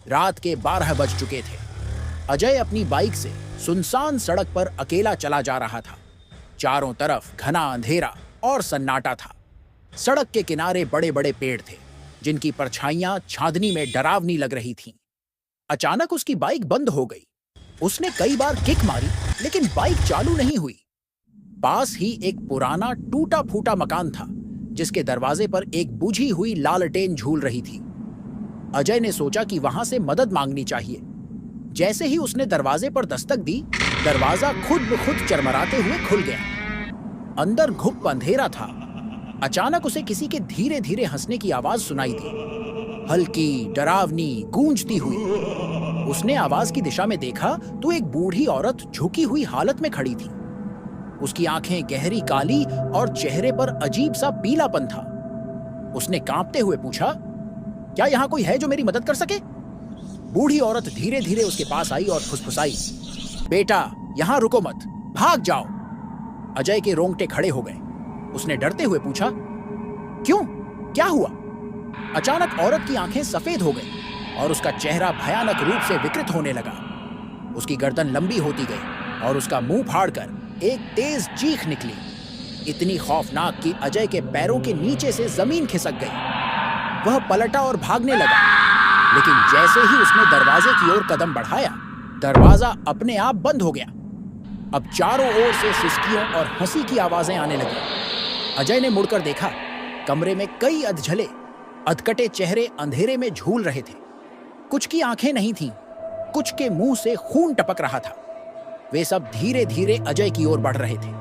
रात के 12 बज चुके थे। अजय अपनी बाइक से सुनसान सड़क पर अकेला चला जा रहा था। चारों तरफ घना अंधेरा और सन्नाटा था। सड़क के किनारे बड़े बड़े पेड़ थे, जिनकी परछाइयां चांदनी में डरावनी लग रही थीं। अचानक उसकी बाइक बंद हो गई। उसने कई बार किक मारी, लेकिन बाइक चालू नहीं हुई। पास ही एक पुराना टूटा फूटा मकान था, जिसके दरवाजे पर एक बुझी हुई लालटेन झूल रही थी। अजय ने सोचा कि वहां से मदद मांगनी चाहिए। जैसे ही उसने दरवाजे पर दस्तक दी, दरवाजा खुद ब खुद चरमराते हुए खुल गया। अंदर घुप अंधेरा था। अचानक उसे किसी के धीरे धीरे हंसने की आवाज सुनाई दी, हल्की, डरावनी, गूंजती हुई। उसने आवाज की दिशा में देखा तो एक बूढ़ी औरत झुकी हुई हालत में खड़ी थी। उसकी आंखें गहरी काली और चेहरे पर अजीब सा पीलापन था। उसने कांपते हुए पूछा, क्या यहाँ कोई है जो मेरी मदद कर सके? बूढ़ी औरत धीरे धीरे उसके पास आई और फुसफुसाई, बेटा, यहाँ रुको मत, भाग जाओ। अजय के रोंगटे खड़े हो गए। उसने डरते हुए पूछा, क्यों, क्या हुआ? अचानक औरत की आंखें सफेद हो गई और उसका चेहरा भयानक रूप से विकृत होने लगा। उसकी गर्दन लंबी होती गई और उसका मुंह फाड़कर एक तेज चीख निकली, इतनी खौफनाक कि अजय के पैरों के नीचे से जमीन खिसक गई। वह पलटा और भागने लगा, लेकिन जैसे ही उसने दरवाजे की ओर कदम बढ़ाया, दरवाजा अपने आप बंद हो गया। अब चारों ओर से सिसकियों और हंसी की आवाजें आने लगी। अजय ने मुड़कर देखा, कमरे में कई अधजले, अधकटे चेहरे अंधेरे में झूल रहे थे। कुछ की आंखें नहीं थीं, कुछ के मुंह से खून टपक रहा था। वे सब धीरे धीरे अजय की ओर बढ़ रहे थे।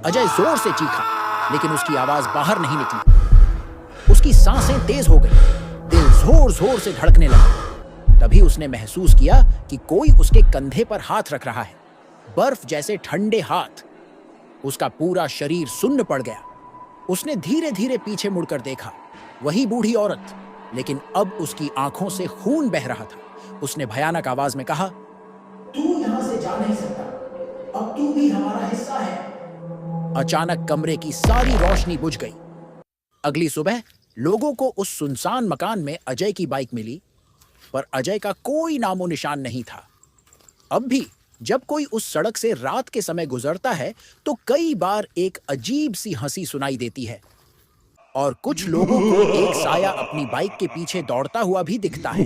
अजय जोर से चीखा, लेकिन उसकी आवाज बाहर नहीं निकली। उसकी सांसें तेज हो गई, दिल जोर जोर से धड़कने लगा। तभी उसने महसूस किया कि कोई उसके कंधे पर हाथ रख रहा है, बर्फ जैसे ठंडे हाथ। उसका पूरा शरीर सुन्न पड़ गया। उसने धीरे धीरे पीछे मुड़कर देखा, वही बूढ़ी औरत, लेकिन अब उसकी आंखों से खून बह रहा था। उसने भयानक आवाज में कहा, तू यहां से जा नहीं सकता, अब तू भी हमारा हिस्सा है। अचानक कमरे की सारी रोशनी बुझ गई। अगली सुबह लोगों को उस सुनसान मकान में अजय की बाइक मिली, पर अजय का कोई नामो निशान नहीं था। अब भी जब कोई उस सड़क से रात के समय गुजरता है तो कई बार एक अजीब सी हंसी सुनाई देती है, और कुछ लोगों को एक साया अपनी बाइक के पीछे दौड़ता हुआ भी दिखता है।